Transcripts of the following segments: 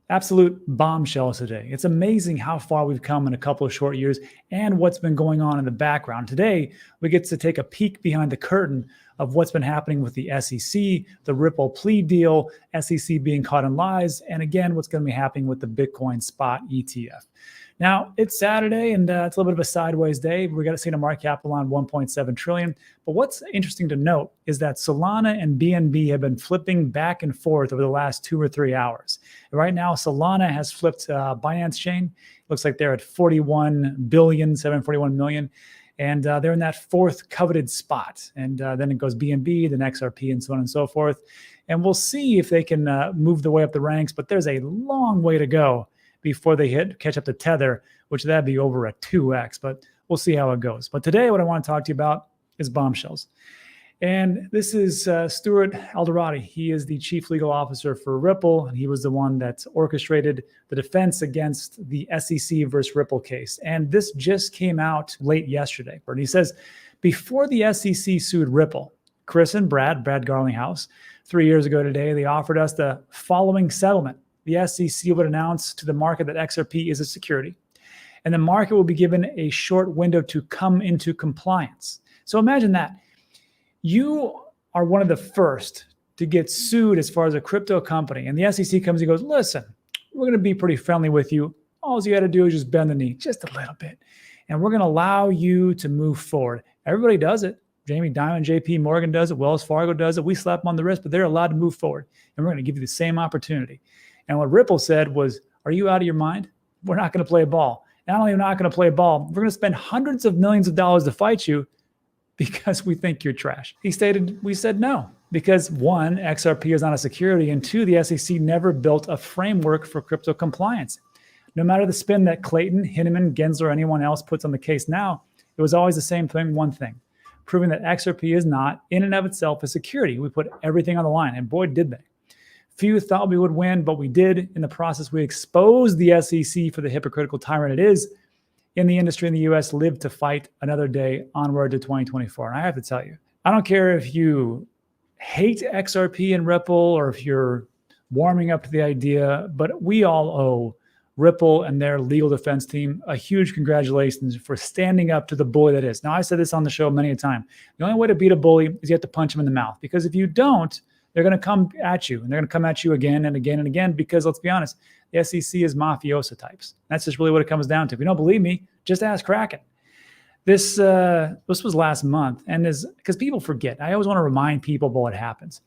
Absolute bombshells today. It's amazing how far we've come in a couple of short years and what's been going on in the background. Today, we get to take a peek behind the curtain of what's been happening with the SEC, the Ripple plea deal, SEC being caught in lies, and again, what's going to be happening with the Bitcoin spot ETF. Now, it's Saturday, and it's a little bit of a sideways day. We got to see the market cap around 1.7 trillion. But what's interesting to note is that Solana and BNB have been flipping back and forth over the last 2 or 3 hours. Right now, Solana has flipped Binance Chain. Looks like they're at 41 billion, 741 million. And they're in that fourth coveted spot. And then it goes BNB, then XRP, and so on and so forth. And we'll see if they can move the way up the ranks. But there's a long way to go before they catch up to Tether, which that'd be over at 2x, but we'll see how it goes. But today, what I want to talk to you about is bombshells. And this is Stuart Alderati. He is the chief legal officer for Ripple, and he was the one that orchestrated the defense against the SEC versus Ripple case. And this just came out late yesterday. And he says, before the SEC sued Ripple, Chris and Brad Garlinghouse, 3 years ago today, they offered us the following settlement. The SEC would announce to the market that XRP is a security, and the market will be given a short window to come into compliance. So imagine that. You are one of the first to get sued as far as a crypto company, and the SEC comes and goes, listen, we're going to be pretty friendly with you. All you got to do is just bend the knee just a little bit, and we're going to allow you to move forward. Everybody does it. Jamie Dimon, JP Morgan does it. Wells Fargo does it. We slap them on the wrist, but they're allowed to move forward, and we're going to give you the same opportunity. And what Ripple said was, are you out of your mind? We're not going to play ball. Not only are we not going to play ball, we're going to spend hundreds of millions of dollars to fight you because we think you're trash. He stated, we said no, because one, XRP is not a security, and two, the SEC never built a framework for crypto compliance. No matter the spin that Clayton, Hinneman, Gensler, or anyone else puts on the case now, it was always the same thing, one thing, proving that XRP is not, in and of itself, a security. We put everything on the line, and boy, did they. Few thought we would win, but we did. In the process, we exposed the SEC for the hypocritical tyrant it is in the industry in the U.S., live to fight another day onward to 2024. And I have to tell you, I don't care if you hate XRP and Ripple or if you're warming up to the idea, but we all owe Ripple and their legal defense team a huge congratulations for standing up to the bully that is. Now, I said this on the show many a time. The only way to beat a bully is you have to punch him in the mouth, because if you don't, they're going to come at you, and they're going to come at you again and again and again, because let's be honest, the SEC is mafioso types. That's just really what it comes down to. If you don't believe me, just ask Kraken. This was last month, and because people forget. I always want to remind people about what happens.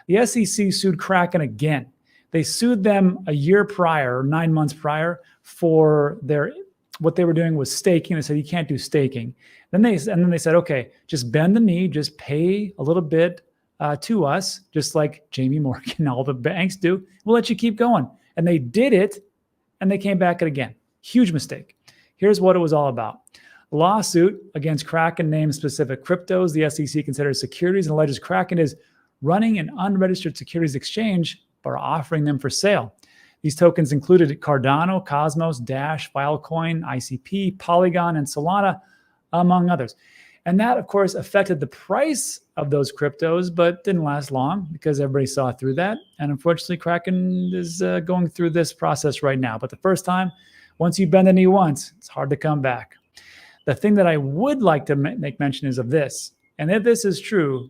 The SEC sued Kraken again. They sued them a year prior, or 9 months prior, for what they were doing was staking. They said you can't do staking. Then they said, okay, just bend the knee, just pay a little bit to us, just like Jamie Morgan and all the banks do. We'll let you keep going. And they did it, and they came back again. Huge mistake. Here's what it was all about. Lawsuit against Kraken named specific cryptos the SEC considers securities and alleges Kraken is running an unregistered securities exchange but are offering them for sale. These tokens included Cardano, Cosmos, Dash, Filecoin, ICP, Polygon, and Solana, among others. And that, of course, affected the price of those cryptos, but didn't last long because everybody saw through that. And unfortunately, Kraken is going through this process right now. But the first time, once you bend the knee once, it's hard to come back. The thing that I would like to make mention is of this. And if this is true,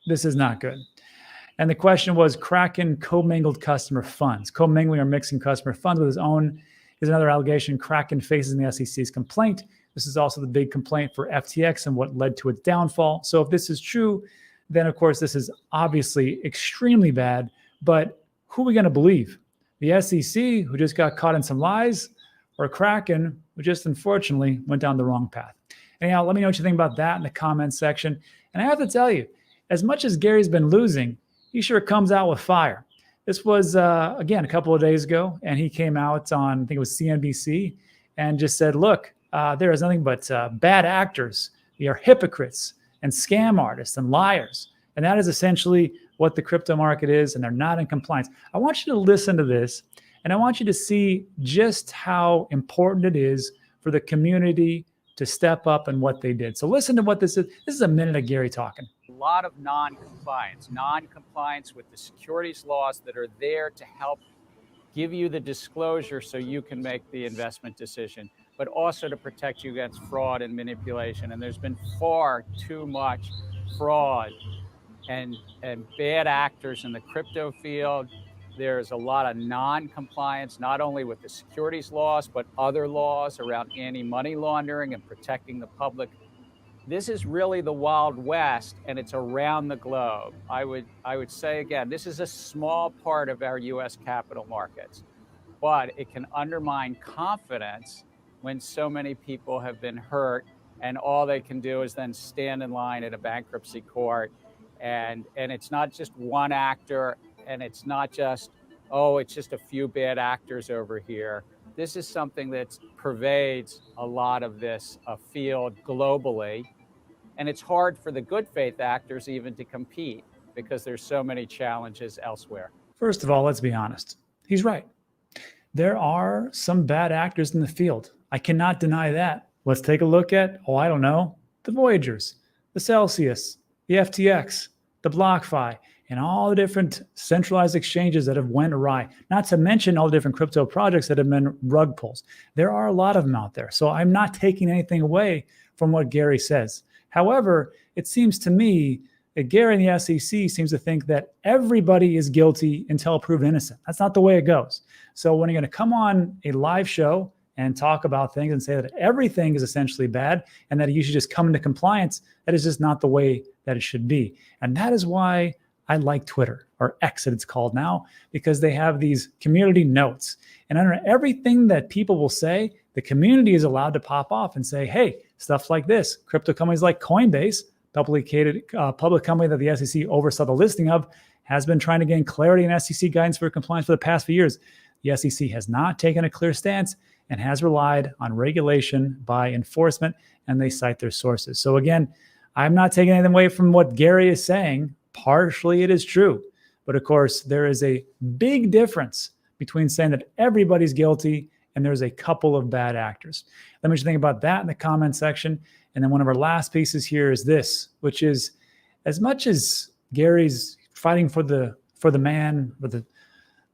this is not good. And the question was Kraken commingled customer funds. Commingling or mixing customer funds with his own is another allegation Kraken faces in the SEC's complaint. This is also the big complaint for FTX and what led to its downfall. So if this is true, then of course this is obviously extremely bad. But who are we going to believe? The SEC, who just got caught in some lies, or Kraken, who just unfortunately went down the wrong path? Anyhow, let me know what you think about that in the comments section. And I have to tell you, as much as Gary's been losing, he sure comes out with fire. This was, again, a couple of days ago, and he came out on, I think it was CNBC, and just said, look, there is nothing but bad actors. They are hypocrites and scam artists and liars. And that is essentially what the crypto market is, and they're not in compliance. I want you to listen to this, and I want you to see just how important it is for the community to step up and what they did. So listen to what this is. This is a minute of Gary talking. A lot of non-compliance with the securities laws that are there to help give you the disclosure so you can make the investment decision, but also to protect you against fraud and manipulation. And there's been far too much fraud and bad actors in the crypto field. There's a lot of non-compliance, not only with the securities laws, but other laws around anti-money laundering and protecting the public. This is really the Wild West, and it's around the globe. I would say again, this is a small part of our U.S. capital markets, but it can undermine confidence when so many people have been hurt, and all they can do is then stand in line at a bankruptcy court. And it's not just one actor, and it's not just, oh, it's just a few bad actors over here. This is something that pervades a lot of this field globally. And it's hard for the good faith actors even to compete because there's so many challenges elsewhere. First of all, let's be honest. He's right. There are some bad actors in the field. I cannot deny that. Let's take a look at, I don't know, the Voyagers, the Celsius, the FTX, the BlockFi, and all the different centralized exchanges that have went awry, not to mention all the different crypto projects that have been rug pulls. There are a lot of them out there. So I'm not taking anything away from what Gary says. However, it seems to me that Gary and the SEC seems to think that everybody is guilty until proven innocent. That's not the way it goes. So when you're going to come on a live show and talk about things and say that everything is essentially bad and that you should just come into compliance, that is just not the way that it should be. And that is why I like Twitter, or X as it's called now, because they have these community notes. And under everything that people will say, the community is allowed to pop off and say, hey, stuff like this, crypto companies like Coinbase, public company that the SEC oversaw the listing of, has been trying to gain clarity and SEC guidance for compliance for the past few years. The SEC has not taken a clear stance and has relied on regulation by enforcement, and they cite their sources. So again, I'm not taking anything away from what Gary is saying. Partially it is true. But of course, there is a big difference between saying that everybody's guilty and there's a couple of bad actors. Let me just think about that in the comment section. And then one of our last pieces here is this, which is, as much as Gary's fighting for the man, for the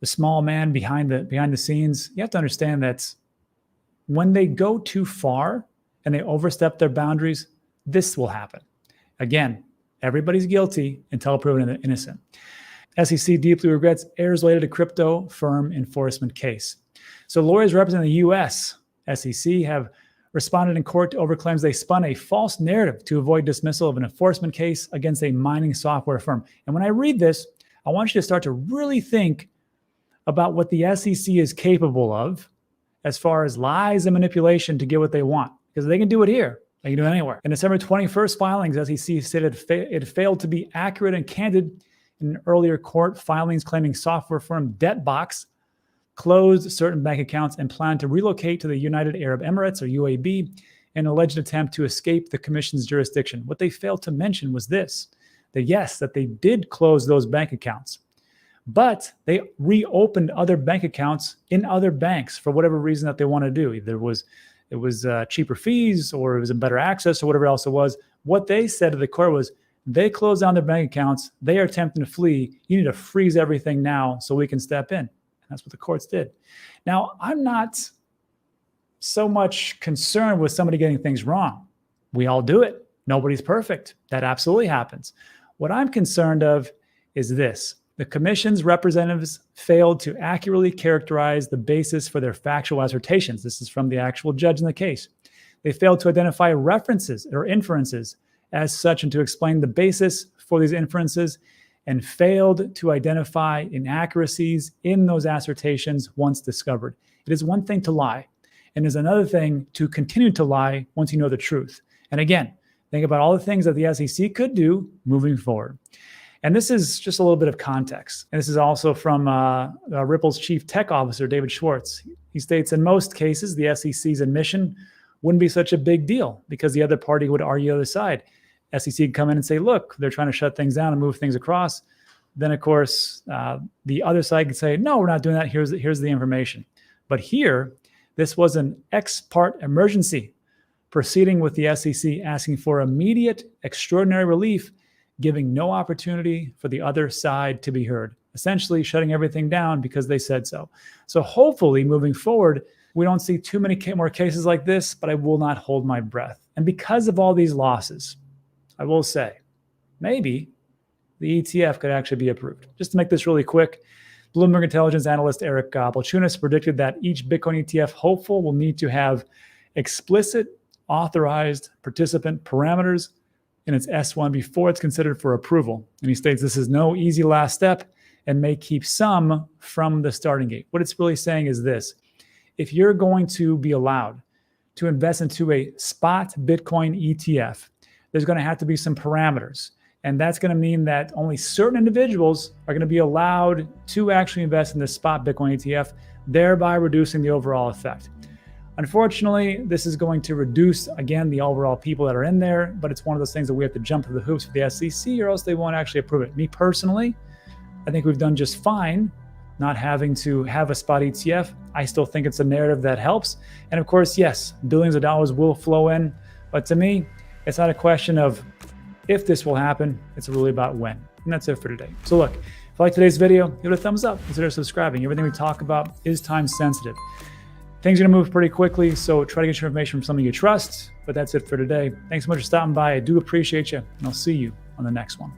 small man behind the scenes, you have to understand that when they go too far and they overstep their boundaries, this will happen. Again, everybody's guilty until proven innocent. SEC deeply regrets errors related to crypto firm enforcement case. So lawyers representing the U.S. SEC have responded in court over claims they spun a false narrative to avoid dismissal of an enforcement case against a mining software firm. And when I read this, I want you to start to really think about what the SEC is capable of as far as lies and manipulation to get what they want, because they can do it here. They can do it anywhere. In December 21st filings, SEC stated it failed to be accurate and candid in earlier court filings claiming software firm Debtbox closed certain bank accounts and planned to relocate to the United Arab Emirates, or UAB, in an alleged attempt to escape the commission's jurisdiction. What they failed to mention was this, that yes, that they did close those bank accounts, but they reopened other bank accounts in other banks for whatever reason that they want to do. Either it was cheaper fees, or it was a better access, or whatever else it was. What they said to the court was, they closed down their bank accounts. They are attempting to flee. You need to freeze everything now so we can step in. And that's what the courts did. Now, I'm not so much concerned with somebody getting things wrong. We all do it. Nobody's perfect. That absolutely happens. What I'm concerned of is this. The commission's representatives failed to accurately characterize the basis for their factual assertions. This is from the actual judge in the case. They failed to identify references or inferences as such and to explain the basis for these inferences, and failed to identify inaccuracies in those assertions once discovered. It is one thing to lie, and it is another thing to continue to lie once you know the truth. And again, think about all the things that the SEC could do moving forward. And this is just a little bit of context. And this is also from Ripple's chief tech officer, David Schwartz. He states, in most cases, the SEC's admission wouldn't be such a big deal because the other party would argue the other side. SEC would come in and say, look, they're trying to shut things down and move things across. Then, of course, the other side could say, no, we're not doing that. Here's the information. But here, this was an ex parte emergency proceeding with the SEC asking for immediate extraordinary relief, giving no opportunity for the other side to be heard. essentially shutting everything down because they said so. So hopefully moving forward, we don't see too many more cases like this, but I will not hold my breath. And because of all these losses, I will say, maybe the ETF could actually be approved. Just to make this really quick, Bloomberg Intelligence analyst Eric Balchunas predicted that each Bitcoin ETF hopeful will need to have explicit authorized participant parameters in its S1 before it's considered for approval. And he states this is no easy last step and may keep some from the starting gate. What it's really saying is this: if you're going to be allowed to invest into a spot Bitcoin ETF, there's going to have to be some parameters. And that's going to mean that only certain individuals are going to be allowed to actually invest in the spot Bitcoin ETF, thereby reducing the overall effect. Unfortunately, this is going to reduce, again, the overall people that are in there, but it's one of those things that we have to jump through the hoops with the SEC or else they won't actually approve it. Me personally, I think we've done just fine not having to have a spot ETF. I still think it's a narrative that helps. And of course, yes, billions of dollars will flow in, but to me, it's not a question of if this will happen, it's really about when. And that's it for today. So look, if you like today's video, give it a thumbs up, consider subscribing. Everything we talk about is time sensitive. Things are gonna move pretty quickly, so try to get your information from someone you trust. But that's it for today. Thanks so much for stopping by. I do appreciate you, and I'll see you on the next one.